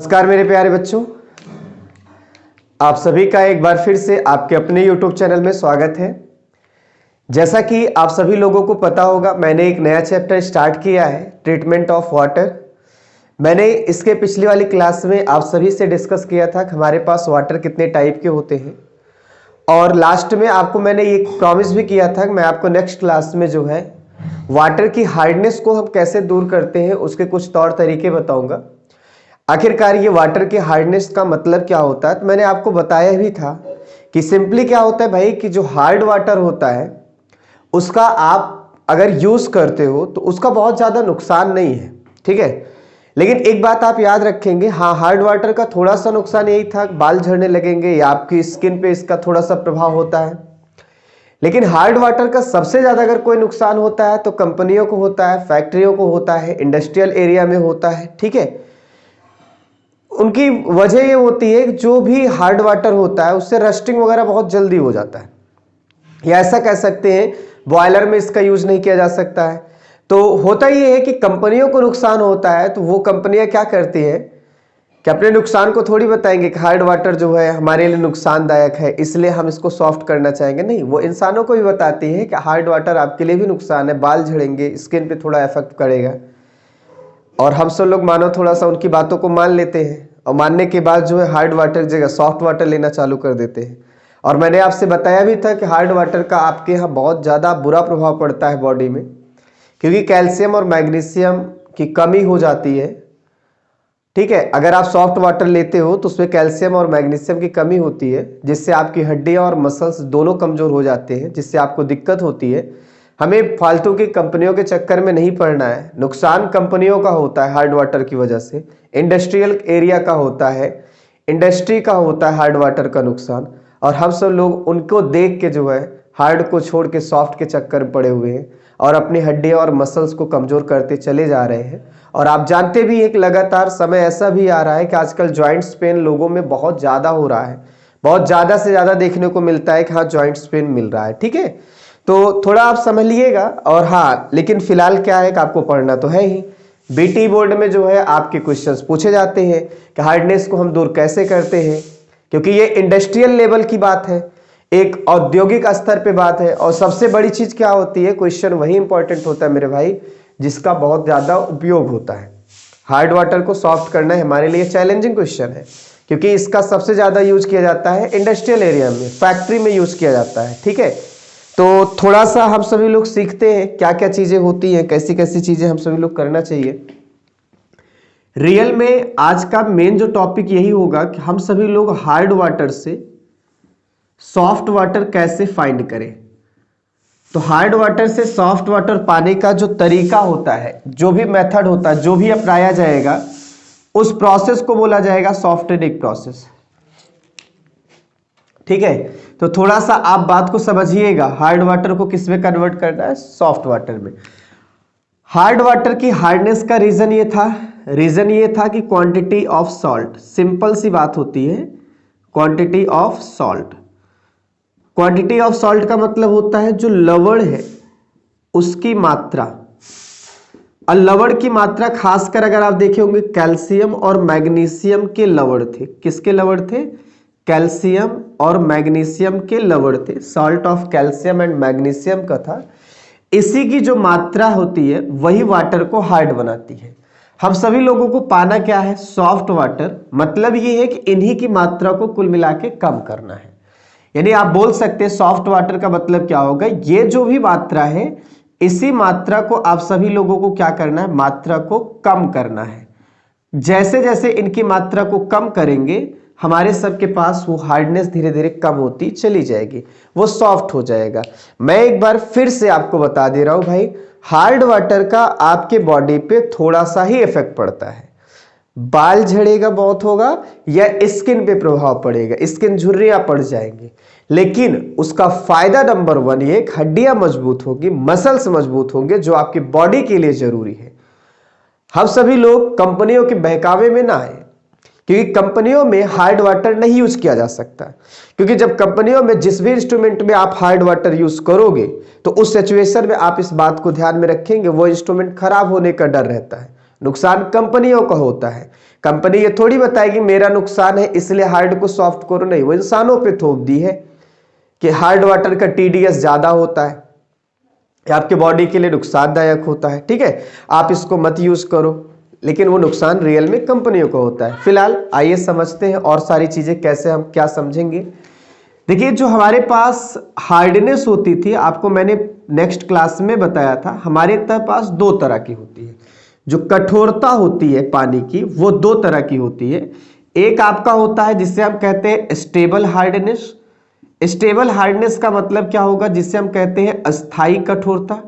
नमस्कार मेरे प्यारे बच्चों, आप सभी का एक बार फिर से आपके अपने YouTube चैनल में स्वागत है। जैसा कि आप सभी लोगों को पता होगा, मैंने एक नया चैप्टर स्टार्ट किया है, ट्रीटमेंट ऑफ वाटर। मैंने इसके पिछली वाली क्लास में आप सभी से डिस्कस किया था कि हमारे पास वाटर कितने टाइप के होते हैं, और लास्ट में आपको मैंने ये प्रॉमिस भी किया था कि मैं आपको नेक्स्ट क्लास में जो है वाटर की हार्डनेस को हम कैसे दूर करते हैं उसके कुछ तौर तरीके बताऊंगा। आखिरकार ये वाटर के हार्डनेस का मतलब क्या होता है, तो मैंने आपको बताया भी था कि सिंपली क्या होता है भाई कि जो हार्ड वाटर होता है उसका आप अगर यूज करते हो तो उसका बहुत ज्यादा नुकसान नहीं है, ठीक है। लेकिन एक बात आप याद रखेंगे, हाँ, हार्ड वाटर का थोड़ा सा नुकसान यही था, बाल झड़ने लगेंगे या आपकी स्किन पे इसका थोड़ा सा प्रभाव होता है। लेकिन हार्ड वाटर का सबसे ज्यादा अगर कोई नुकसान होता है तो कंपनियों को होता है, फैक्ट्रियों को होता है, इंडस्ट्रियल एरिया में होता है, ठीक है। उनकी वजह ये होती है कि जो भी हार्ड वाटर होता है उससे रस्टिंग वगैरह बहुत जल्दी हो जाता है, या ऐसा कह सकते हैं बॉयलर में इसका यूज नहीं किया जा सकता है। तो होता ये है कि कंपनियों को नुकसान होता है तो वो कंपनियां क्या करती हैं कि अपने नुकसान को थोड़ी बताएंगे कि हार्ड वाटर जो है हमारे लिए नुकसानदायक है इसलिए हम इसको सॉफ्ट करना चाहेंगे। नहीं, वो इंसानों को भी बताती है कि हार्ड वाटर आपके लिए भी नुकसान है, बाल झड़ेंगे, स्किन पे थोड़ा इफेक्ट करेगा। और हम सब लोग मानो थोड़ा सा उनकी बातों को मान लेते हैं, और मानने के बाद जो है हार्ड वाटर की जगह सॉफ्ट वाटर लेना चालू कर देते हैं। और मैंने आपसे बताया भी था कि हार्ड वाटर का आपके यहाँ बहुत ज़्यादा बुरा प्रभाव पड़ता है बॉडी में, क्योंकि कैल्शियम और मैग्नीशियम की कमी हो जाती है, ठीक है। अगर आप सॉफ्ट वाटर लेते हो तो उसमें कैल्शियम और मैग्नीशियम की कमी होती है, जिससे आपकी हड्डियां और मसल्स दोनों कमजोर हो जाते हैं, जिससे आपको दिक्कत होती है। हमें फालतू की कंपनियों के चक्कर में नहीं पड़ना है। नुकसान कंपनियों का होता है हार्ड वाटर की वजह से, इंडस्ट्रियल एरिया का होता है, इंडस्ट्री का होता है हार्ड वाटर का नुकसान, और हम सब लोग उनको देख के जो है हार्ड को छोड़ के सॉफ्ट के चक्कर में पड़े हुए हैं और अपनी हड्डियां और मसल्स को कमजोर करते चले जा रहे हैं। और आप जानते भी हैं कि लगातार समय ऐसा भी आ रहा है कि आजकल जॉइंट्स पेन लोगों में बहुत ज्यादा हो रहा है, बहुत ज्यादा से ज्यादा देखने को मिलता है कि हाँ जॉइंट्स पेन मिल रहा है, ठीक है। तो थोड़ा आप समझ लीजिएगा। और हाँ, लेकिन फिलहाल क्या है कि आपको पढ़ना तो है ही। बीटी बोर्ड में जो है आपके क्वेश्चंस पूछे जाते हैं कि हार्डनेस को हम दूर कैसे करते हैं, क्योंकि ये इंडस्ट्रियल लेवल की बात है, एक औद्योगिक स्तर पे बात है। और सबसे बड़ी चीज क्या होती है, क्वेश्चन वही इंपॉर्टेंट होता है मेरे भाई जिसका बहुत ज्यादा उपयोग होता है। हार्ड वाटर को सॉफ्ट करना हमारे लिए चैलेंजिंग क्वेश्चन है, क्योंकि इसका सबसे ज्यादा यूज किया जाता है इंडस्ट्रियल एरिया में, फैक्ट्री में यूज किया जाता है, ठीक है। तो थोड़ा सा हम सभी लोग सीखते हैं क्या क्या चीजें होती हैं, कैसी कैसी चीजें हम सभी लोग करना चाहिए। रियल में आज का मेन जो टॉपिक यही होगा कि हम सभी लोग हार्ड वाटर से सॉफ्ट वाटर कैसे फाइंड करें। तो हार्ड वाटर से सॉफ्ट वाटर पाने का जो तरीका होता है, जो भी मेथड होता है, जो भी अपनाया जाएगा, उस प्रोसेस को बोला जाएगा सॉफ्टनिंग प्रोसेस, ठीक है। तो थोड़ा सा आप बात को समझिएगा, हार्ड वाटर को किस में कन्वर्ट करना है, सॉफ्ट वाटर में। हार्ड वाटर की हार्डनेस का रीजन ये था कि क्वांटिटी ऑफ सॉल्ट, सिंपल सी बात होती है, quantity of salt. Quantity of salt का मतलब होता है जो लवण है उसकी मात्रा। और लवण की मात्रा खासकर अगर आप देखे होंगे कैल्शियम और मैग्नीशियम के लवण थे। किसके लवण थे? कैल्शियम और मैग्नीशियम के लवण थे। Salt of calcium and magnesium का था। इसी की जो मात्रा होती है वही वाटर को हार्ड बनाती है। हम सभी लोगों को पाना क्या है, सॉफ्ट वाटर। मतलब ये है कि इन्हीं की मात्रा को कुल मिला के कम करना है। यानी आप बोल सकते हैं सॉफ्ट वाटर का मतलब क्या होगा, ये जो भी मात्रा है इसी मात्रा को आप सभी लोगों को क्या करना है, मात्रा को कम करना है। जैसे जैसे इनकी मात्रा को कम करेंगे हमारे सबके पास वो हार्डनेस धीरे धीरे कम होती चली जाएगी, वो सॉफ्ट हो जाएगा। मैं एक बार फिर से आपको बता दे रहा हूं भाई, हार्ड वाटर का आपके बॉडी पे थोड़ा सा ही इफेक्ट पड़ता है। बाल झड़ेगा बहुत होगा या स्किन पे प्रभाव पड़ेगा, स्किन झुर्रियां पड़ जाएंगी, लेकिन उसका फायदा नंबर 1 ये, हड्डियां मजबूत होगी, मसल्स मजबूत होंगे, जो आपकी बॉडी के लिए जरूरी है। हम सभी लोग कंपनियों के बहकावे में ना आए, क्योंकि कंपनियों में हार्ड वाटर नहीं यूज किया जा सकता। क्योंकि जब कंपनियों में जिस भी इंस्ट्रूमेंट में आप हार्ड वाटर यूज करोगे तो उस सिचुएशन में आप इस बात को ध्यान में रखेंगे, वो इंस्ट्रूमेंट खराब होने का डर रहता है, नुकसान कंपनियों का होता है। कंपनी ये थोड़ी बताएगी मेरा नुकसान है इसलिए हार्ड को सॉफ्ट करो, नहीं, वो इंसानों पे थोप दी है कि हार्ड वाटर का TDS ज्यादा होता है, आपके बॉडी के लिए नुकसानदायक होता है, ठीक है, आप इसको मत यूज करो, लेकिन वो नुकसान रियल में कंपनियों को होता है। फिलहाल आइए समझते हैं और सारी चीजें कैसे हम क्या समझेंगे। देखिए जो हमारे पास हार्डनेस होती थी, आपको मैंने नेक्स्ट क्लास में बताया था, हमारे पास दो तरह की होती है। जो कठोरता होती है पानी की वो दो तरह की होती है। एक आपका होता है जिसे हम कहते हैं स्टेबल हार्डनेस। स्टेबल हार्डनेस का मतलब क्या होगा, जिसे हम कहते हैं अस्थाई कठोरता।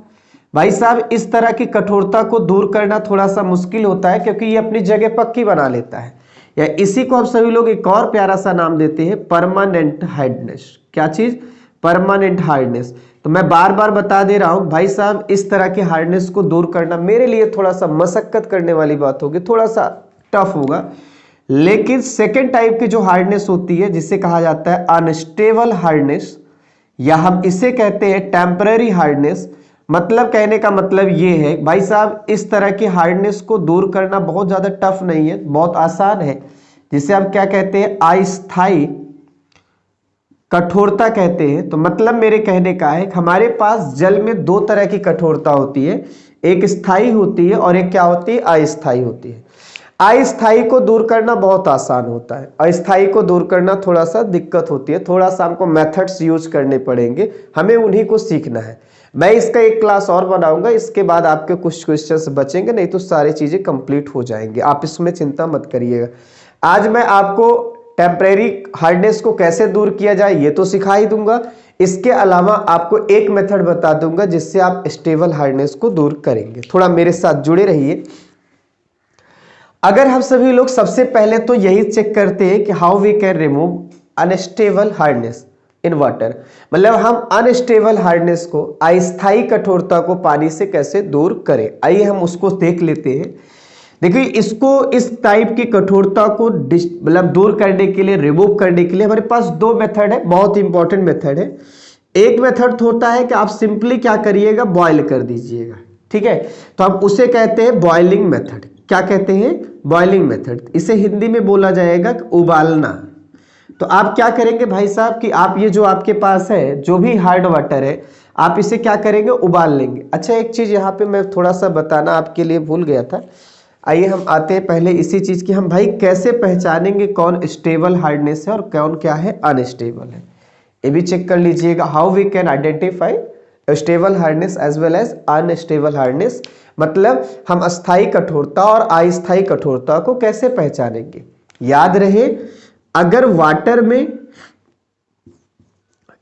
भाई साहब इस तरह की कठोरता को दूर करना थोड़ा सा मुश्किल होता है क्योंकि ये अपनी जगह पक्की बना लेता है, या इसी को हम सभी लोग एक और प्यारा सा नाम देते हैं परमानेंट हार्डनेस। क्या चीज? Permanent hardness. तो मैं बार बार बता दे रहा हूं भाई साहब, इस तरह के हार्डनेस को दूर करना मेरे लिए थोड़ा सा मशक्कत करने वाली बात होगी, थोड़ा सा टफ होगा। लेकिन सेकेंड टाइप की जो हार्डनेस होती है जिसे कहा जाता है अनस्टेबल हार्डनेस, या हम इसे कहते हैं टेम्पररी हार्डनेस। मतलब कहने का मतलब ये है भाई साहब, इस तरह की हार्डनेस को दूर करना बहुत ज्यादा टफ नहीं है, बहुत आसान है, जिसे हम क्या कहते हैं अस्थाई कठोरता कहते हैं। तो मतलब मेरे कहने का है हमारे पास जल में दो तरह की कठोरता होती है, एक स्थायी होती है और एक क्या होती है, अस्थाई होती है। अस्थाई को दूर करना बहुत आसान होता है, अस्थाई को दूर करना थोड़ा सा दिक्कत होती है, थोड़ा सा हमको मेथड्स यूज करने पड़ेंगे, हमें उन्हीं को सीखना है। मैं इसका एक क्लास और बनाऊंगा, इसके बाद आपके कुछ क्वेश्चंस बचेंगे, नहीं तो सारी चीजें कंप्लीट हो जाएंगे, आप इसमें चिंता मत करिएगा। आज मैं आपको टेम्परेरी हार्डनेस को कैसे दूर किया जाए ये तो सिखा ही दूंगा, इसके अलावा आपको एक मेथड बता दूंगा जिससे आप स्टेबल हार्डनेस को दूर करेंगे। थोड़ा मेरे साथ जुड़े रहिए। अगर हम सभी लोग सबसे पहले तो यही चेक करते हैं कि how we can remove unstable hardness in water, मतलब हम अनस्टेबल हार्डनेस को, अस्थायी कठोरता को पानी से कैसे दूर करें। आइए हम उसको देख लेते हैं। देखिए इसको, इस टाइप की कठोरता को मतलब दूर करने के लिए, रिमूव करने के लिए हमारे पास दो मेथड है, बहुत इंपॉर्टेंट मेथड है। एक मेथड होता है कि आप सिंपली क्या करिएगा, बॉयल कर दीजिएगा, ठीक है, तो हम उसे कहते हैं बॉइलिंग मेथड। क्या कहते हैं? Boiling method. इसे हिंदी में बोला जाएगा उबालना। तो आप क्या करेंगे भाई साहब कि आप ये जो आपके पास है, जो भी हार्ड वाटर है, आप इसे क्या करेंगे, उबाल लेंगे। अच्छा एक चीज यहाँ पे मैं थोड़ा सा बताना आपके लिए भूल गया था, आइए हम आते हैं पहले इसी चीज की, हम भाई कैसे पहचानेंगे कौन स्टेबल हार्डनेस है और कौन क्या है अनस्टेबल है, ये भी चेक कर लीजिएगा। How we can identify stable hardness as well as unstable hardness, मतलब हम अस्थायी कठोरता और अस्थायी कठोरता को कैसे पहचानेंगे। याद रहे, अगर वाटर में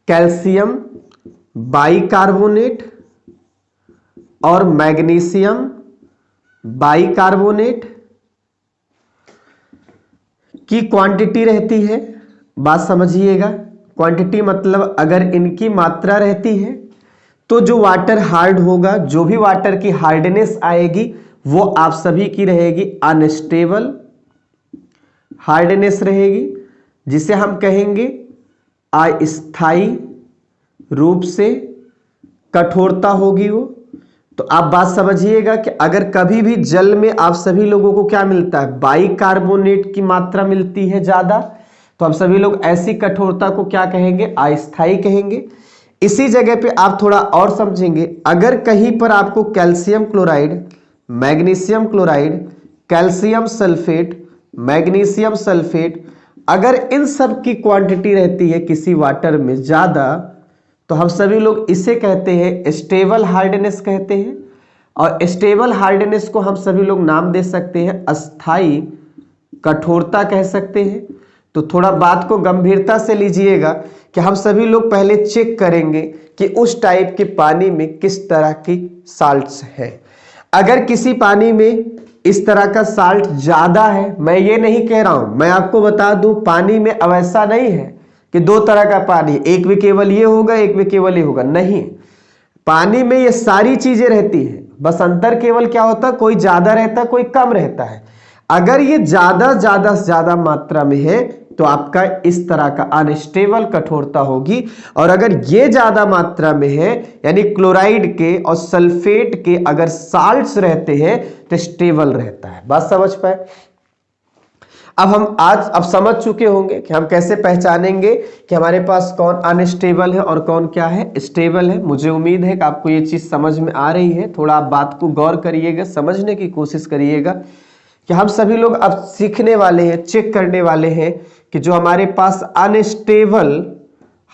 कैल्शियम बाइकार्बोनेट और मैग्नीशियम बाइकार्बोनेट की क्वांटिटी रहती है, बात समझिएगा, क्वांटिटी मतलब अगर इनकी मात्रा रहती है तो जो वाटर हार्ड होगा, जो भी वाटर की हार्डनेस आएगी वो आप सभी की रहेगी अनस्टेबल हार्डनेस रहेगी, जिसे हम कहेंगे अस्थायी रूप से कठोरता होगी वो। तो आप बात समझिएगा कि अगर कभी भी जल में आप सभी लोगों को क्या मिलता है, बाइकार्बोनेट की मात्रा मिलती है ज्यादा, तो हम सभी लोग ऐसी कठोरता को क्या कहेंगे, अस्थायी कहेंगे। इसी जगह पे आप थोड़ा और समझेंगे, अगर कहीं पर आपको calcium chloride, magnesium chloride, calcium sulphate, magnesium sulphate, अगर इन सब की क्वांटिटी रहती है किसी वाटर में ज्यादा, तो हम सभी लोग इसे कहते हैं स्टेबल हार्डनेस कहते हैं। और स्टेबल हार्डनेस को हम सभी लोग नाम दे सकते हैं अस्थाई कठोरता कह सकते हैं। तो थोड़ा बात को गंभीरता से लीजिएगा कि हम सभी लोग पहले चेक करेंगे कि उस टाइप के पानी में किस तरह की साल्ट्स है। अगर किसी पानी में इस तरह का साल्ट ज्यादा है, मैं ये नहीं कह रहा हूं, मैं आपको बता दूं पानी में अब ऐसा नहीं है कि दो तरह का पानी, एक में केवल ये होगा एक में केवल ये होगा, नहीं, पानी में ये सारी चीजें रहती है, बस अंतर केवल क्या होता है, कोई ज्यादा रहता है कोई कम रहता है। अगर ये ज्यादा मात्रा में है तो आपका इस तरह का अनस्टेबल कठोरता होगी, और अगर ये ज्यादा मात्रा में है यानी क्लोराइड के और सल्फेट के अगर साल्ट्स रहते हैं तो स्टेबल रहता है। बात समझ पाए? अब समझ चुके होंगे कि हम कैसे पहचानेंगे कि हमारे पास कौन अनस्टेबल है और कौन क्या है, स्टेबल है। मुझे उम्मीद है कि आपको ये चीज समझ में आ रही है। थोड़ा आप बात को गौर करिएगा, समझने की कोशिश करिएगा कि हम सभी लोग अब सीखने वाले हैं, चेक करने वाले हैं कि जो हमारे पास अनस्टेबल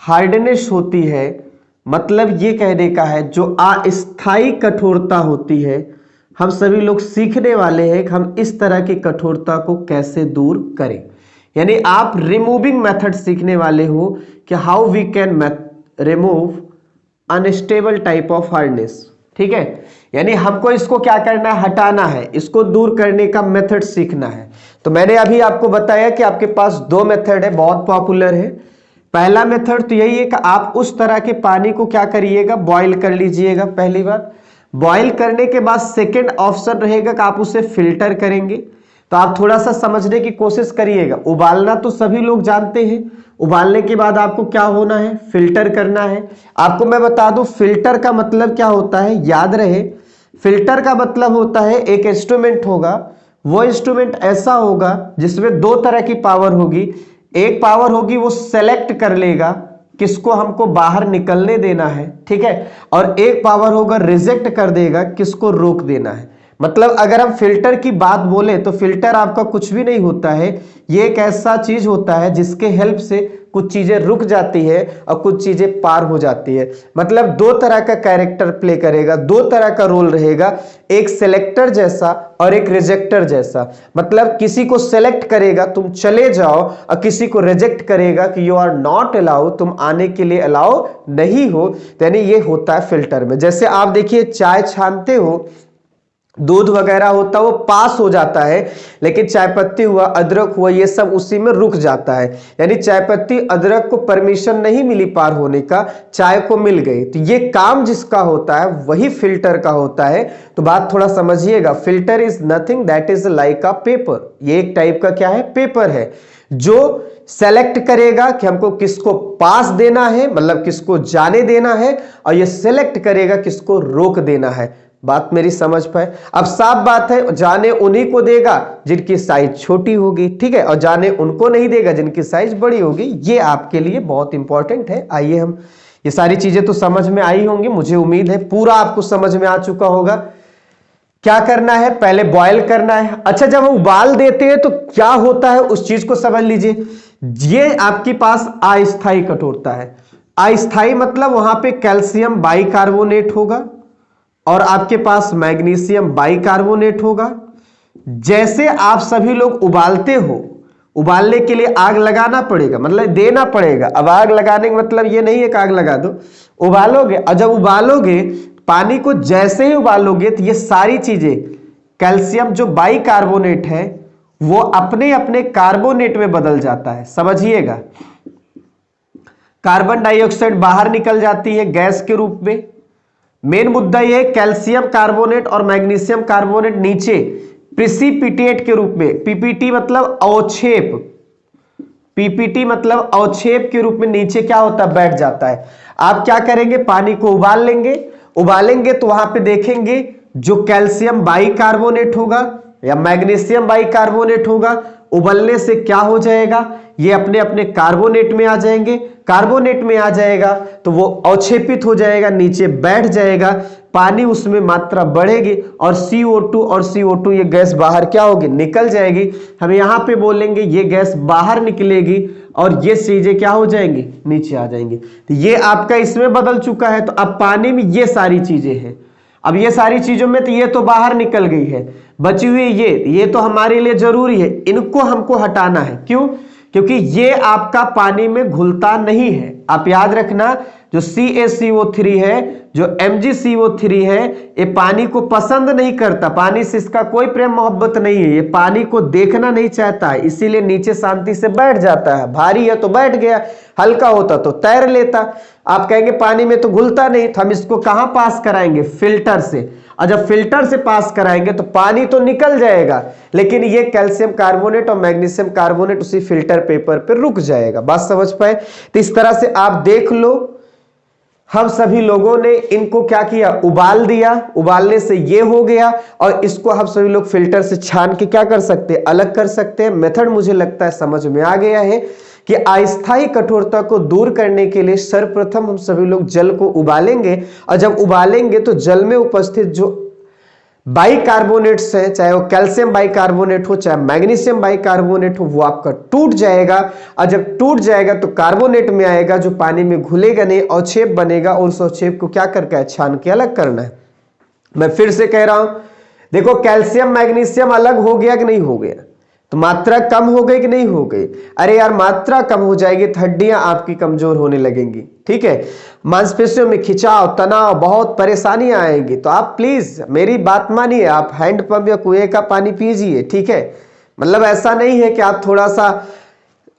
हार्डनेस होती है, मतलब ये कहने का है जो अस्थायी कठोरता होती है, हम सभी लोग सीखने वाले हैं कि हम इस तरह की कठोरता को कैसे दूर करें। यानी आप रिमूविंग मेथड सीखने वाले हो कि how we can remove unstable type of hardness. ठीक है, यानी हमको इसको क्या करना है, हटाना है, इसको दूर करने का मेथड सीखना है। तो मैंने अभी आपको बताया कि आपके पास दो मेथड है, बहुत पॉपुलर है। पहला मेथड तो यही है कि आप उस तरह के पानी को क्या करिएगा, बॉईल कर लीजिएगा। पहली बात, बॉईल करने के बाद सेकेंड ऑप्शन रहेगा कि आप उसे फिल्टर करेंगे। तो आप थोड़ा सा समझने की कोशिश करिएगा। उबालना तो सभी लोग जानते हैं, उबालने के बाद आपको क्या होना है, फिल्टर करना है। आपको मैं बता दूं फिल्टर का मतलब क्या होता है, याद रहे फिल्टर का मतलब होता है एक इंस्ट्रूमेंट होगा, वो इंस्ट्रूमेंट ऐसा होगा जिसमें दो तरह की पावर होगी। एक पावर होगी वो सेलेक्ट कर लेगा किसको हमको बाहर निकलने देना है, ठीक है, और एक पावर होगा रिजेक्ट कर देगा किसको रोक देना है। मतलब अगर हम फिल्टर की बात बोले तो फिल्टर आपका कुछ भी नहीं होता है, ये एक ऐसा चीज होता है जिसके हेल्प से कुछ चीजें रुक जाती है और कुछ चीजें पार हो जाती है। मतलब दो तरह का कैरेक्टर प्ले करेगा, दो तरह का रोल रहेगा, एक सेलेक्टर जैसा और एक रिजेक्टर जैसा। मतलब किसी को सेलेक्ट करेगा तुम चले जाओ, और किसी को रिजेक्ट करेगा कि यू आर नॉट अलाउ, तुम आने के लिए अलाउ नहीं हो। यानी ये होता है फिल्टर में। जैसे आप देखिए चाय छानते हो, दूध वगैरह होता है वो पास हो जाता है, लेकिन चाय पत्ती हुआ, अदरक हुआ, ये सब उसी में रुक जाता है। यानी चाय पत्ती अदरक को परमिशन नहीं मिली पार होने का, चाय को मिल गई। तो ये काम जिसका होता है वही फिल्टर का होता है। तो बात थोड़ा समझिएगा, filter is nothing that is like a paper. ये एक टाइप का क्या है, पेपर है, जो सेलेक्ट करेगा कि हमको किसको पास देना है, मतलब किसको जाने देना है, और ये सेलेक्ट करेगा किसको रोक देना है। बात मेरी समझ पाए? अब साफ बात है, जाने उन्हीं को देगा जिनकी साइज छोटी होगी, ठीक है, और जाने उनको नहीं देगा जिनकी साइज बड़ी होगी। ये आपके लिए बहुत इंपॉर्टेंट है। आइए हम, ये सारी चीजें तो समझ में आई होंगी, मुझे उम्मीद है पूरा आपको समझ में आ चुका होगा। क्या करना है, पहले बॉयल करना है। अच्छा, जब हम उबाल देते हैं तो क्या होता है उस चीज को समझ लीजिए। ये आपके पास अस्थायी कठोरता है। अस्थायी मतलब वहां पे कैल्शियम बाइकार्बोनेट होगा और आपके पास मैग्नीशियम बाइकार्बोनेट होगा। जैसे आप सभी लोग उबालते हो, उबालने के लिए आग लगाना पड़ेगा, मतलब देना पड़ेगा। अब आग लगाने का मतलब ये नहीं है कि आग लगा दो, उबालोगे, और जब उबालोगे पानी को, जैसे ही उबालोगे तो ये सारी चीजें, कैल्शियम जो बाइकार्बोनेट है वो अपने अपने कार्बोनेट में बदल जाता है। समझिएगा, कार्बन डाइऑक्साइड बाहर निकल जाती है गैस के रूप में। मेन मुद्दा यह है कैल्शियम कार्बोनेट और मैग्नीशियम कार्बोनेट नीचे प्रिसिपिटेट के रूप में, पीपीटी मतलब अवक्षेप, पीपीटी मतलब अवक्षेप के रूप में नीचे क्या होता है, बैठ जाता है। आप क्या करेंगे, पानी को उबाल लेंगे, उबालेंगे तो वहां पे देखेंगे जो कैल्शियम बाइकार्बोनेट होगा या मैग्नीशियम बाइकार्बोनेट होगा, उबलने से क्या हो जाएगा, ये अपने अपने कार्बोनेट में आ जाएंगे। कार्बोनेट में आ जाएगा तो वो अवक्षेपित हो जाएगा, नीचे बैठ जाएगा, पानी उसमें मात्रा बढ़ेगी और CO2 और CO2 ये गैस बाहर क्या होगी, निकल जाएगी। हम यहाँ पे बोलेंगे ये गैस बाहर निकलेगी और ये चीजें क्या हो जाएंगी, नीचे आ जाएंगी। तो ये आपका इसमें बदल चुका है। तो अब पानी में ये सारी चीजें हैं। अब ये सारी चीजों में तो ये तो बाहर निकल गई है, बची हुई ये तो हमारे लिए जरूरी है, इनको हमको हटाना है। क्यों? क्योंकि ये आपका पानी में घुलता नहीं है। आप याद रखना, जो CaCO3 है, जो MgCO3 है, ये पानी को पसंद नहीं करता, पानी से इसका कोई प्रेम मोहब्बत नहीं है, ये पानी को देखना नहीं चाहता है, इसीलिए नीचे शांति से बैठ जाता है। भारी है तो बैठ गया, हल्का होता तो तैर लेता। आप कहेंगे पानी में तो घुलता नहीं, तो हम इसको कहां पास कराएंगे, फिल्टर से। और जब फिल्टर से पास कराएंगे तो पानी तो निकल जाएगा, लेकिन ये कैल्शियम कार्बोनेट और मैग्नीशियम कार्बोनेट उसी फिल्टर पेपर पर रुक जाएगा। बात समझ पाए? तो इस तरह से आप देख लो, हम सभी लोगों ने इनको क्या किया, उबाल दिया। उबालने से ये हो गया और इसको हम सभी लोग फिल्टर से छान के क्या कर सकते हैं, अलग कर सकते हैं। मेथड मुझे लगता है समझ में आ गया है कि अस्थायी कठोरता को दूर करने के लिए सर्वप्रथम हम सभी लोग जल को उबालेंगे और जब उबालेंगे तो जल में उपस्थित जो बाइकार्बोनेट्स है, चाहे वो कैल्शियम बाइकार्बोनेट हो चाहे मैग्नीशियम बाइकार्बोनेट हो, वो आपका टूट जाएगा और जब टूट जाएगा तो कार्बोनेट में आएगा जो पानी में घुलेगा नहीं, अवक्षेप बनेगा और उस अवक्षेप को क्या करके है, छान के अलग करना है। मैं फिर से कह रहा हूं, देखो कैल्शियम मैग्नीशियम अलग हो गया कि नहीं हो गया, तो मात्रा कम हो गई कि नहीं हो गई। अरे यार मात्रा कम हो जाएगी तो हड्डियां आपकी कमजोर होने लगेंगी, ठीक है, मांसपेशियों में खिंचाव तनाव बहुत परेशानियां आएंगी। तो आप प्लीज मेरी बात मानिए, आप हैंडपंप या कुएं का पानी पीजिए, ठीक है। मतलब ऐसा नहीं है कि आप थोड़ा सा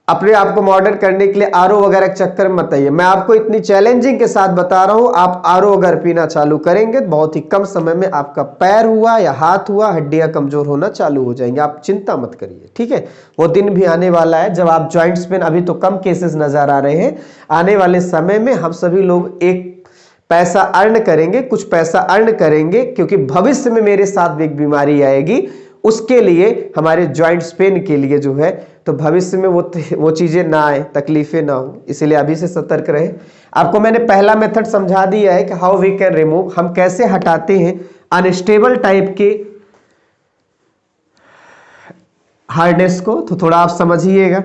अपने आप को मॉडर्न करने के लिए आरओ वगैरह के चक्कर में मत आइए। मैं आपको इतनी चैलेंजिंग के साथ बता रहा हूं, आप आरओ अगर पीना चालू करेंगे बहुत ही कम समय में आपका पैर हुआ या हाथ हुआ हड्डियां कमजोर होना चालू हो जाएंगे। आप चिंता मत करिए, ठीक है। वो दिन भी आने वाला है जब आप जॉइंट्स पेन, अभी तो कम केसेस नजर आ रहे हैं, आने वाले समय में हम सभी लोग एक पैसा अर्न करेंगे, कुछ पैसा अर्न करेंगे, क्योंकि भविष्य में मेरे साथ भी एक बीमारी आएगी, उसके लिए हमारे जॉइंट्स पेन के लिए जो है, तो भविष्य में वो चीजें ना आए, तकलीफें ना हो, इसलिए अभी से सतर्क रहे। आपको मैंने पहला मेथड समझा दिया है कि हाउ वी कैन रिमूव, हम कैसे हटाते हैं अनस्टेबल टाइप के हार्डनेस को, तो थोड़ा आप समझिएगा,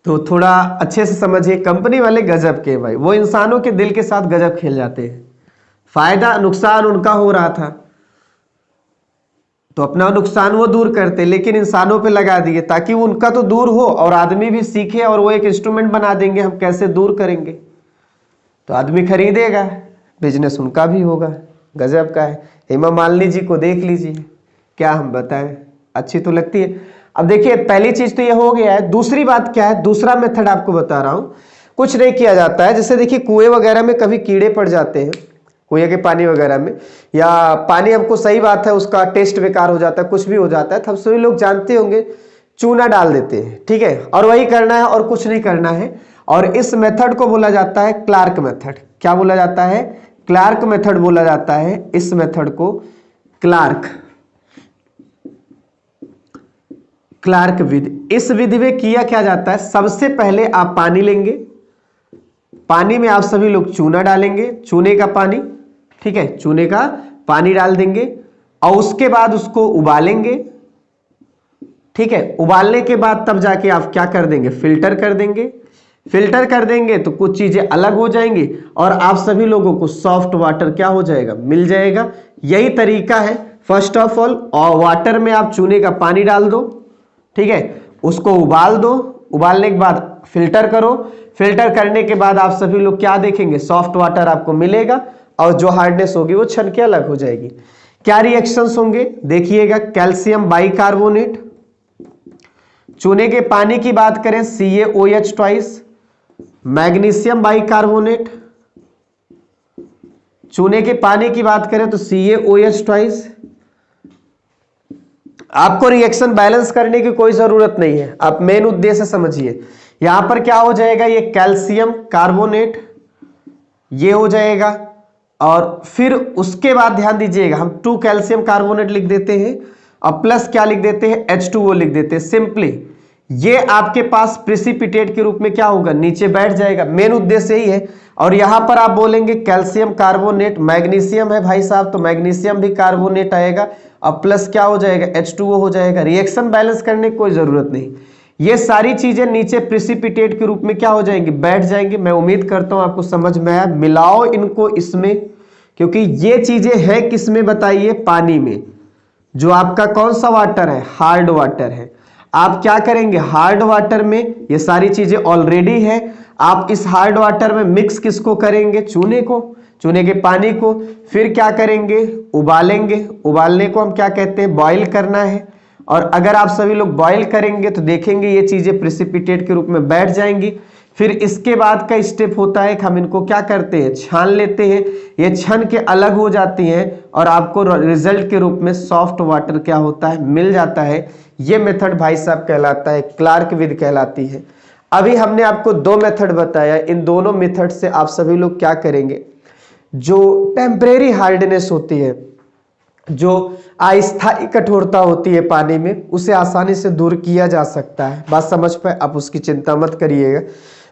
तो थोड़ा अच्छे से समझिए। कंपनी वाले गजब के भाई, वो इंसानों के दिल के साथ गजब खेल जाते हैं। फायदा नुकसान उनका हो रहा था तो अपना नुकसान वो दूर करते, लेकिन इंसानों पे लगा दिए ताकि उनका तो दूर हो और आदमी भी सीखे, और वो एक इंस्ट्रूमेंट बना देंगे हम कैसे दूर करेंगे, तो आदमी खरीदेगा, बिजनेस उनका भी होगा। गजब का है। हेमा मालिनी जी को देख लीजिए, क्या हम बताएं, अच्छी तो लगती है। अब देखिए पहली चीज तो ये हो गया है। दूसरी बात क्या है, दूसरा मेथड आपको बता रहा हूं, कुछ नहीं किया जाता है। जैसे देखिए कुएं वगैरह में कभी कीड़े पड़ जाते हैं, कुएं के पानी वगैरह में, या पानी हमको, सही बात है, उसका टेस्ट बेकार हो जाता है, कुछ भी हो जाता है, तो हम सभी लोग जानते होंगे चूना डाल देते हैं, ठीक है, और वही करना है और कुछ नहीं करना है। और इस मेथड को बोला जाता है क्लार्क मेथड। क्या बोला जाता है, क्लार्क मेथड बोला जाता है इस मेथड को, क्लार्क विधि। इस विधि में किया क्या जाता है, सबसे पहले आप पानी लेंगे, पानी में आप सभी लोग चूना डालेंगे, चूने का पानी, ठीक है, चूने का पानी डाल देंगे और उसके बाद उसको उबालेंगे, ठीक है। उबालने के बाद तब जाके आप क्या कर देंगे, फिल्टर कर देंगे। फिल्टर कर देंगे तो कुछ चीजें अलग हो जाएंगी और आप सभी लोगों को सॉफ्ट वाटर क्या हो जाएगा, मिल जाएगा। यही तरीका है। फर्स्ट ऑफ ऑल, और वाटर में आप चूने का पानी डाल दो, ठीक है, उसको उबाल दो, उबालने के बाद फिल्टर करो। फिल्टर करने के बाद आप सभी लोग क्या देखेंगे, सॉफ्ट वाटर आपको मिलेगा और जो हार्डनेस होगी वो छन के अलग हो जाएगी। क्या रिएक्शंस होंगे देखिएगा, कैल्शियम बाइकार्बोनेट, चूने के पानी की बात करें CaOH ट्वाइस, मैग्नीशियम बाइकार्बोनेट, चूने के पानी की बात करें तो CaOH ट्वाइस। आपको रिएक्शन बैलेंस करने की कोई जरूरत नहीं है, आप मेन उद्देश्य समझिए। यहां पर क्या हो जाएगा, ये कैल्शियम कार्बोनेट ये हो जाएगा और फिर उसके बाद ध्यान दीजिएगा, हम 2 कैल्शियम कार्बोनेट लिख देते हैं और प्लस क्या लिख देते हैं, H2O लिख देते हैं। सिंपली ये आपके पास प्रेसिपिटेट के रूप में क्या होगा, नीचे बैठ जाएगा। मेन उद्देश्य यही है। और यहां पर आप बोलेंगे कैल्शियम कार्बोनेट, मैग्नीशियम है भाई साहब तो मैग्नीशियम भी कार्बोनेट आएगा और प्लस क्या हो जाएगा, H2O हो जाएगा। रिएक्शन बैलेंस करने की कोई जरूरत नहीं, ये सारी चीजें नीचे प्रेसिपिटेट के रूप में क्या हो जाएंगी, बैठ जाएंगी। मैं उम्मीद करता हूं आपको समझ में आया। मिलाओ इनको इसमें, क्योंकि ये चीजें हैं किसमें बताइए, पानी में। जो आपका कौन सा वाटर है, हार्ड वाटर है। आप क्या करेंगे, हार्ड वाटर में ये सारी चीजें ऑलरेडी है, आप इस हार्ड वाटर में मिक्स किसको करेंगे, चूने को, चूने के पानी को। फिर क्या करेंगे, उबालेंगे। उबालने को हम क्या कहते हैं, बॉईल करना है। और अगर आप सभी लोग बॉईल करेंगे तो देखेंगे ये चीजें प्रेसिपिटेट के रूप में बैठ जाएंगी। फिर इसके बाद का स्टेप होता है कि हम इनको क्या करते हैं, छान लेते हैं। ये छन के अलग हो जाती हैं और आपको रिजल्ट के रूप में सॉफ्ट वाटर क्या होता है, मिल जाता है। ये मेथड भाई साहब कहलाता है क्लार्क विधि कहलाती है। अभी हमने आपको दो मेथड बताया, इन दोनों मेथड से आप सभी लोग क्या करेंगे, जो टेम्परेरी हार्डनेस होती है, जो अस्थायी कठोरता होती है पानी में, उसे आसानी से दूर किया जा सकता है। बात समझ पाए, आप उसकी चिंता मत करिएगा।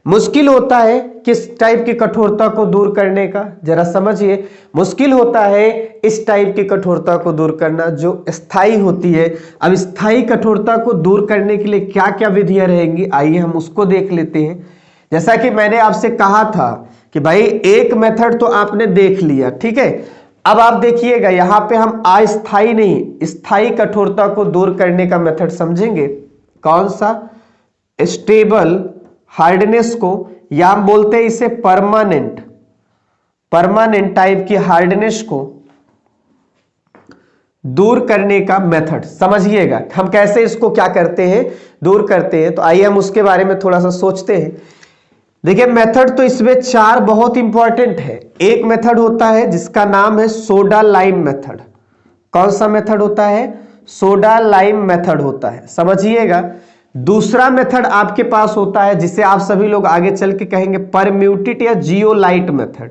मुश्किल होता है किस टाइप की कठोरता को दूर करने का, जरा समझिए। मुश्किल होता है इस टाइप की कठोरता को दूर करना जो स्थायी होती है। अब स्थायी कठोरता को दूर करने के लिए क्या क्या विधियां रहेंगी, आइए हम उसको देख लेते हैं। जैसा कि मैंने आपसे कहा था कि भाई एक मेथड तो आपने देख लिया, ठीक है। अब आप देखिएगा यहां पे हम अस्थायी नहीं, स्थायी कठोरता को दूर करने का मेथड समझेंगे। कौन सा? स्टेबल हार्डनेस को, या हम बोलते हैं इसे परमानेंट टाइप की हार्डनेस को दूर करने का मेथड समझिएगा। हम कैसे इसको क्या करते हैं, दूर करते हैं। तो आइए हम उसके बारे में थोड़ा सा सोचते हैं। देखिए मेथड तो इसमें चार बहुत इंपॉर्टेंट है। एक मेथड होता है जिसका नाम है सोडा लाइम मेथड। कौन सा मेथड होता है? सोडा लाइम मेथड होता है, समझिएगा। दूसरा मेथड आपके पास होता है जिसे आप सभी लोग आगे चल के कहेंगे परम्यूटेड या जियोलाइट मेथड।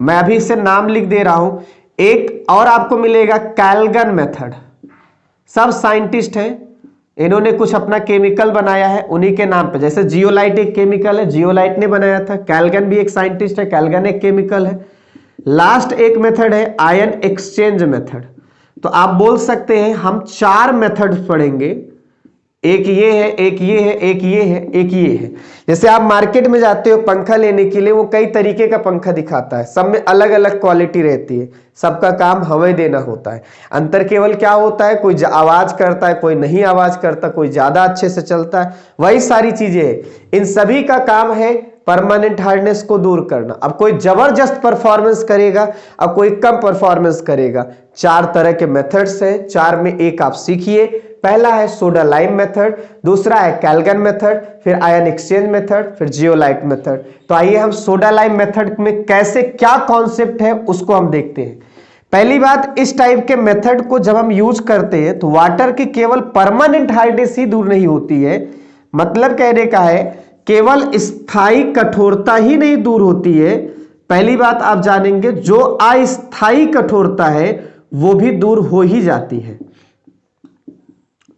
मैं अभी इसे नाम लिख दे रहा हूं। एक और आपको मिलेगा कैल्गन मेथड। सब साइंटिस्ट हैं, इन्होंने कुछ अपना केमिकल बनाया है उन्हीं के नाम पे। जैसे जियोलाइट एक केमिकल है, जियोलाइट ने बनाया था। कैल्गन भी एक साइंटिस्ट है, कैल्गन एक केमिकल है। लास्ट एक मेथड है आयन एक्सचेंज मेथड। तो आप बोल सकते हैं हम चार मेथड पढ़ेंगे। एक ये है, एक ये है, एक ये है, एक ये है। जैसे आप मार्केट में जाते हो पंखा लेने के लिए, वो कई तरीके का पंखा दिखाता है, सब में अलग अलग क्वालिटी रहती है, सबका काम हमें देना होता है। अंतर केवल क्या होता है, कोई आवाज करता है, कोई नहीं आवाज करता, कोई ज्यादा अच्छे से चलता है, वही सारी चीजें हैं। इन सभी का काम है परमानेंट हार्डनेस को दूर करना। अब कोई जबरदस्त परफॉर्मेंस करेगा, अब कोई कम परफॉर्मेंस करेगा। चार तरह के मेथड्स हैं, चार में एक आप सीखिए। पहला है सोडा लाइम मेथड, दूसरा है कैल्गन मेथड, फिर आयन एक्सचेंज मेथड, फिर जियोलाइट मेथड। तो आइए हम सोडा लाइम मेथड में कैसे क्या कॉन्सेप्ट है उसको हम देखते हैं। पहली बात, इस टाइप के मेथड को जब हम यूज करते हैं तो वाटर की केवल परमानेंट हार्डनेस ही दूर नहीं होती है। मतलब कहने का है केवल स्थायी कठोरता ही नहीं दूर होती है। पहली बात आप जानेंगे जो अस्थायी कठोरता है वो भी दूर हो ही जाती है।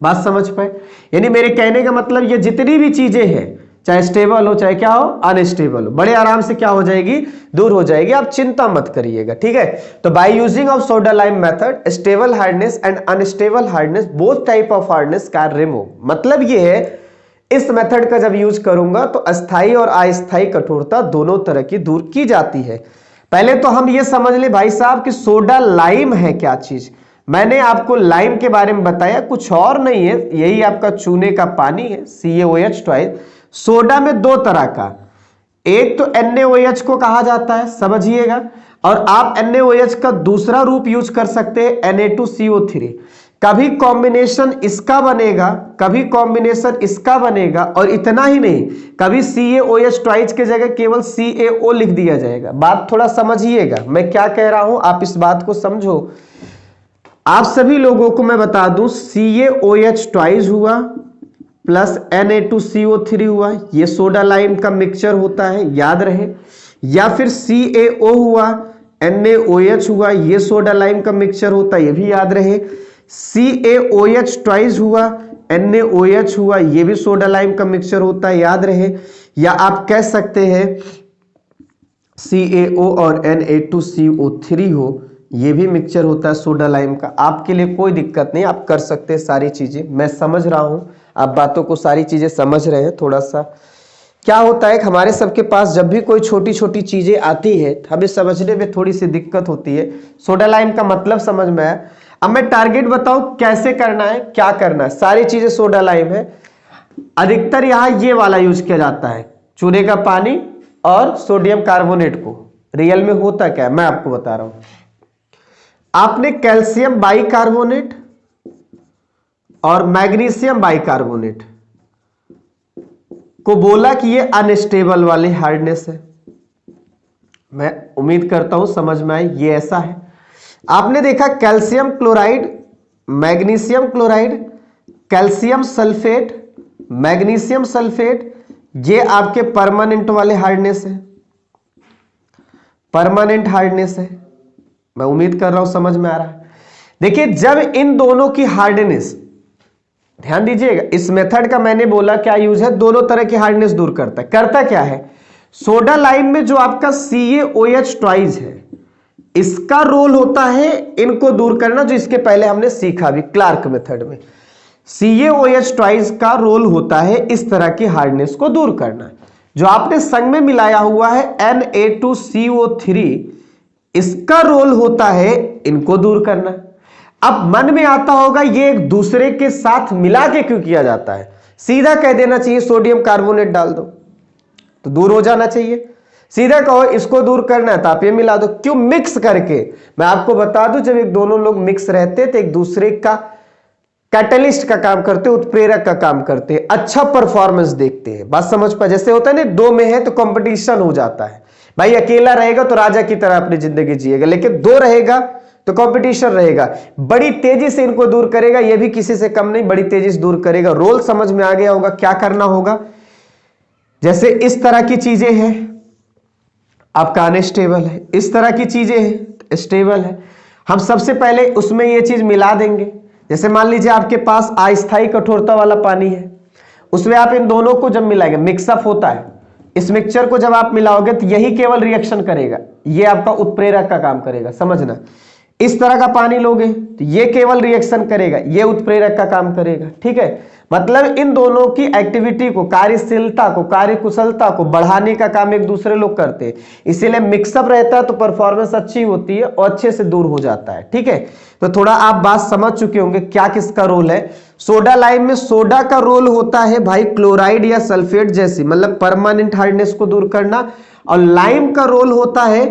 बात समझ पाए? यानी मेरे कहने का मतलब ये जितनी भी चीजें हैं, चाहे स्टेबल हो चाहे क्या हो, अनस्टेबल हो, बड़े आराम से क्या हो जाएगी, दूर हो जाएगी। आप चिंता मत करिएगा, ठीक है। तो by using of soda lime method, stable hardness and unstable hardness both type of hardness can remove. मतलब ये है इस मेथड का जब यूज करूंगा तो अस्थाई और अस्थाई कठोरता दोनों तरह की दूर की जाती है। पहले तो हम ये समझ ले भाई साहब कि सोडा लाइम है क्या चीज। मैंने आपको लाइम के बारे में बताया, कुछ और नहीं है, यही आपका चूने का पानी है, CaOH ट्वाइस। सोडा में दो तरह का, एक तो NaOH को कहा जाता है, समझिएगा, और आप NaOH का दूसरा रूप यूज कर सकते हैं Na2CO3। कभी कॉम्बिनेशन इसका बनेगा, कभी कॉम्बिनेशन इसका बनेगा, और इतना ही नहीं, कभी CaOH ट्वाइस के जगह केवल CaO लिख दिया जाएगा। बात थोड़ा समझिएगा मैं क्या कह रहा हूं, आप इस बात को समझो। आप सभी लोगों को मैं बता दूं CaOH ट्वाइस हुआ प्लस Na2CO3 हुआ, ये सोडा लाइम का मिक्सचर होता है, याद रहे। या फिर CaO हुआ, NaOH हुआ, ये सोडा लाइम का मिक्सचर होता है, ये भी याद रहे। CaOH ट्वाइस हुआ, NaOH हुआ, ये भी सोडा लाइम का मिक्सचर होता है, याद रहे। या आप कह सकते हैं CaO और Na2CO3 हो, ये भी मिक्सचर होता है सोडा लाइम का। आपके लिए कोई दिक्कत नहीं, आप कर सकते हैं सारी चीजें। मैं समझ रहा हूं, आप बातों को सारी चीजें समझ रहे हैं। थोड़ा सा क्या होता है हमारे सबके पास जब भी कोई छोटी छोटी चीजें आती है हमें समझने में थोड़ी सी दिक्कत होती है। सोडा लाइम का मतलब समझ में आया। अब मैं टारगेट बताऊं कैसे करना है, क्या करना है। सारी चीजें सोडा लाइम है, अधिकतर यहां ये वाला यूज किया जाता है, चूने का पानी और सोडियम कार्बोनेट को। रियल में होता क्या है मैं आपको बता रहा हूं। आपने कैल्शियम बाइकार्बोनेट और मैग्नीशियम बाइकार्बोनेट को बोला कि ये अनस्टेबल वाली हार्डनेस है। मैं उम्मीद करता हूं समझ में आए, ये ऐसा है। आपने देखा calcium chloride, magnesium chloride, calcium sulphate magnesium sulphate, ये आपके परमानेंट वाले हार्डनेस है, परमानेंट हार्डनेस है। मैं उम्मीद कर रहा हूं समझ में आ रहा है। देखिए जब इन दोनों की हार्डनेस, ध्यान दीजिएगा, इस मेथड का मैंने बोला क्या यूज है, दोनों तरह की हार्डनेस दूर करता है। करता क्या है, सोडा लाइम में जो आपका CaOH ट्वाइस है, इसका रोल होता है इनको दूर करना, जो इसके पहले हमने सीखा भी क्लार्क मेथड में। CaOH ट्वाइस का रोल होता है इस तरह की हार्डनेस को दूर करना। जो आपने संग में मिलाया हुआ है Na2CO3, इसका रोल होता है इनको दूर करना। अब मन में आता होगा ये एक दूसरे के साथ मिला के क्यों किया जाता है, सीधा कह देना चाहिए सोडियम कार्बोनेट डाल दो तो दूर हो जाना चाहिए। सीधा कहो इसको दूर करना है तो आप ये मिला दो, क्यों मिक्स करके। मैं आपको बता दूं जब एक दोनों लोग मिक्स रहते तो एक दूसरे का कैटलिस्ट का काम करते, उत्प्रेरक का काम करते हैं, अच्छा परफॉर्मेंस देखते हैं। बात समझ पा, जैसे होता है ना दो में है तो कंपटीशन हो जाता है। भाई अकेला रहेगा तो राजा की तरह अपनी जिंदगी जिएगा, लेकिन दो रहेगा तो कंपटीशन रहेगा। बड़ी तेजी से इनको दूर करेगा, ये भी किसी से कम नहीं, बड़ी तेजी से दूर करेगा। रोल समझ में आ गया होगा क्या करना होगा। जैसे इस तरह की चीजें हैं आपका अनस्टेबल है, इस तरह की चीजें हैं स्टेबल है, हम सबसे पहले उसमें ये चीज मिला देंगे। जैसे मान लीजिए आपके पास अस्थायी कठोरता वाला पानी है, उसमें आप इन दोनों को जब मिलाएंगे, मिक्सअप होता है, इस मिक्सचर को जब आप मिलाओगे तो यही केवल रिएक्शन करेगा, ये आपका उत्प्रेरक का काम करेगा, समझना। इस तरह का पानी लोगे तो ये केवल रिएक्शन करेगा, ये उत्प्रेरक का काम करेगा, ठीक है। मतलब इन दोनों की एक्टिविटी को, कार्यशीलता को, कार्यकुशलता को बढ़ाने का काम एक दूसरे लोग करते हैं, इसीलिए मिक्सअप रहता है तो परफॉर्मेंस अच्छी होती है और अच्छे से दूर हो जाता है, ठीक है। तो थोड़ा आप बात समझ चुके होंगे क्या किसका रोल है। सोडा लाइम में सोडा का रोल होता है भाई क्लोराइड या सल्फेट जैसी, मतलब परमानेंट हार्डनेस को दूर करना, और लाइम का रोल होता है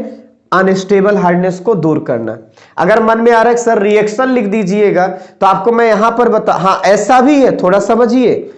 अनस्टेबल हार्डनेस को दूर करना। अगर मन में आ रहा है सर रिएक्शन लिख दीजिएगा तो आपको मैं यहां पर बता, हाँ ऐसा भी है, थोड़ा समझिए।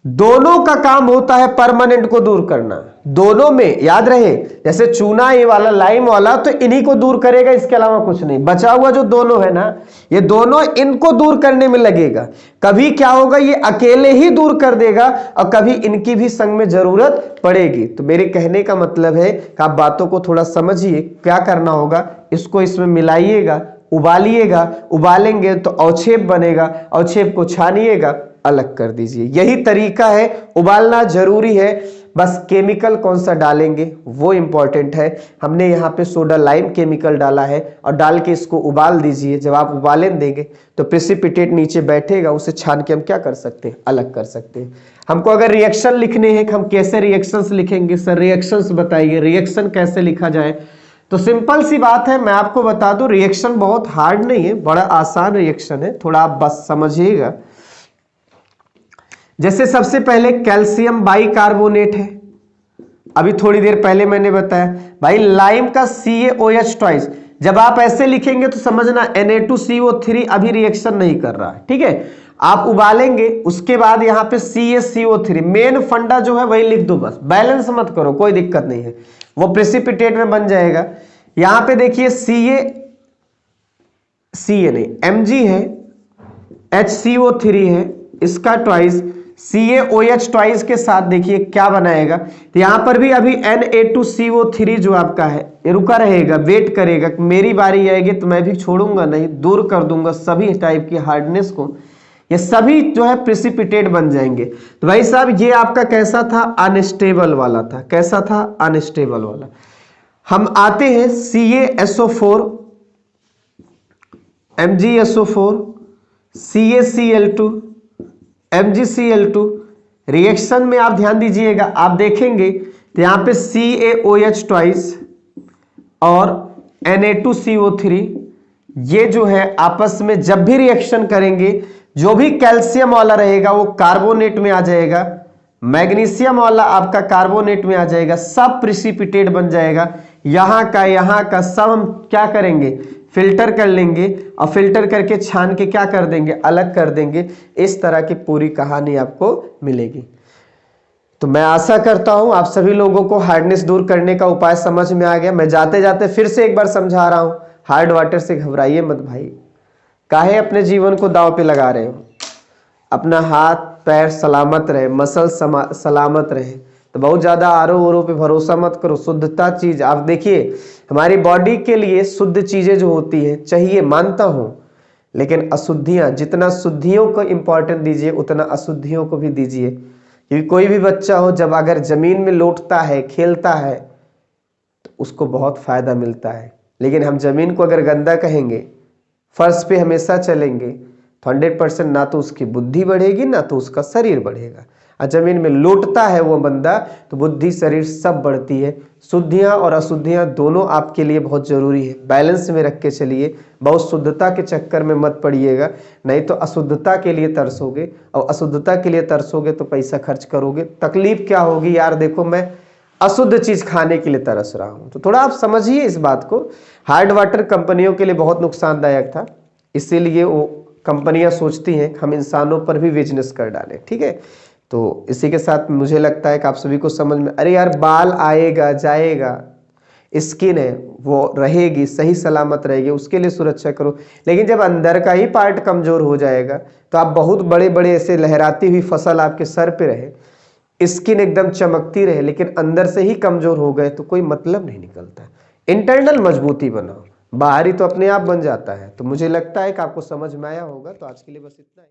दोनों का काम होता है परमानेंट को दूर करना, दोनों में याद रहे। जैसे चूना ये वाला लाइम वाला तो इन्हीं को दूर करेगा, इसके अलावा कुछ नहीं। बचा हुआ जो दोनों है ना, ये दोनों इनको दूर करने में लगेगा। कभी क्या होगा, ये अकेले ही दूर कर देगा और कभी इनकी भी संग में जरूरत पड़ेगी। तो मेरे कहने का मतलब है कि आप बातों को थोड़ा समझिए। क्या करना होगा, इसको इसमें मिलाइएगा, उबालिएगा, उबालेंगे तो अवक्षेप बनेगा, अवक्षेप को छानिएगा, अलग कर दीजिए। यही तरीका है, उबालना जरूरी है, बस केमिकल कौन सा डालेंगे वो इंपॉर्टेंट है। हमने यहाँ पे सोडा लाइम केमिकल डाला है और डाल के इसको उबाल दीजिए। जब आप उबालें देंगे तो प्रेसिपिटेट नीचे बैठेगा, उसे छान के हम क्या कर सकते हैं, अलग कर सकते हैं। हमको अगर रिएक्शन लिखने हैं, हम कैसे रिएक्शंस लिखेंगे, सर रिएक्शंस बताइए, रिएक्शन कैसे लिखा जाए। तो सिंपल सी बात है, मैं आपको बता दूं रिएक्शन बहुत हार्ड नहीं है, बड़ा आसान रिएक्शन है, थोड़ा आप बस समझिएगा। जैसे सबसे पहले कैल्शियम बाइकार्बोनेट है, अभी थोड़ी देर पहले मैंने बताया भाई लाइम का CaOH ट्वाइस। जब आप ऐसे लिखेंगे तो समझना Na2CO3 अभी रिएक्शन नहीं कर रहा है, ठीक है। आप उबालेंगे, उसके बाद यहाँ पे CaCO3, मेन फंडा जो है वही लिख दो, बस बैलेंस मत करो, कोई दिक्कत नहीं है, वो प्रेसिपिटेट में बन जाएगा। यहाँ पे देखिए Mg है, HCO3 है, इसका ट्वाइस CaOH ट्वाइस के साथ देखिए क्या बनाएगा। तो यहां पर भी अभी Na2CO3 जो आपका है ये रुका रहेगा, वेट करेगा, मेरी बारी आएगी तो मैं भी छोड़ूंगा नहीं, दूर कर दूंगा सभी टाइप की हार्डनेस को, ये सभी जो है प्रेसिपिटेट बन जाएंगे। तो भाई साहब ये आपका कैसा था, अनस्टेबल वाला था। कैसा था, अनस्टेबल वाला। हम आते हैं CaSO4, MgSO4, CaCl2, MgCl2 reaction में आप ध्यान दीजिएगा, आप देखेंगे तो यहां पे CaOH ट्वाइस और Na2CO3 ये जो है आपस में जब भी रिएक्शन करेंगे, जो भी कैल्शियम वाला रहेगा वो कार्बोनेट में आ जाएगा, मैग्नीशियम वाला आपका कार्बोनेट में आ जाएगा, सब प्रेसिपिटेट बन जाएगा। यहाँ का सब हम क्या करेंगे, फिल्टर कर लेंगे और फिल्टर करके छान के क्या कर देंगे, अलग कर देंगे। इस तरह की पूरी कहानी आपको मिलेगी। तो मैं आशा करता हूं आप सभी लोगों को हार्डनेस दूर करने का उपाय समझ में आ गया। मैं जाते जाते फिर से एक बार समझा रहा हूं, हार्ड वाटर से घबराइए मत भाई, काहे अपने जीवन को दांव पे लगा रहे हो। अपना हाथ पैर सलामत रहे, मसल सलामत रहे। तो बहुत ज़्यादा आरो पे भरोसा मत करो। शुद्धता चीज आप देखिए, हमारी बॉडी के लिए शुद्ध चीजें जो होती है चाहिए, मानता हूं, लेकिन अशुद्धियां, जितना शुद्धियों को इंपॉर्टेंट दीजिए उतना अशुद्धियों को भी दीजिए। क्योंकि कोई भी बच्चा हो जब अगर जमीन में लौटता है, खेलता है, तो उसको बहुत फायदा मिलता है। लेकिन हम जमीन को अगर गंदा कहेंगे, फर्श पे हमेशा चलेंगे, तो 100% ना तो उसकी बुद्धि बढ़ेगी ना तो उसका शरीर बढ़ेगा। और जमीन में लौटता है वो बंदा तो बुद्धि शरीर सब बढ़ती है। शुद्धियां और अशुद्धियां दोनों आपके लिए बहुत जरूरी है, बैलेंस में रख के चलिए। बहुत शुद्धता के चक्कर में मत पड़िएगा, नहीं तो अशुद्धता के लिए तरसोगे, और अशुद्धता के लिए तरसोगे तो पैसा खर्च करोगे। तकलीफ क्या होगी यार, देखो मैं अशुद्ध चीज खाने के लिए तरस रहा हूं। तो थोड़ा आप समझिए इस बात को। हार्ड वाटर कंपनियों के लिए बहुत नुकसानदायक था, इसीलिए वो कंपनियां सोचती हैं हम इंसानों पर भी बिजनेस कर डालें। ठीक है, तो इसी के साथ मुझे लगता है कि आप सभी को समझ में, अरे यार बाल आएगा जाएगा, स्किन है वो रहेगी, सही सलामत रहेगी, उसके लिए सुरक्षा करो। लेकिन जब अंदर का ही पार्ट कमजोर हो जाएगा तो आप बहुत बड़े बड़े ऐसे लहराती हुई फसल आपके सर पे रहे, स्किन एकदम चमकती रहे, लेकिन अंदर से ही कमजोर हो गए तो कोई मतलब नहीं निकलता। इंटरनल मजबूती बनाओ, बाहरी तो अपने आप बन जाता है। तो मुझे लगता है कि आपको समझ में आया होगा। तो आज के लिए बस इतना ही।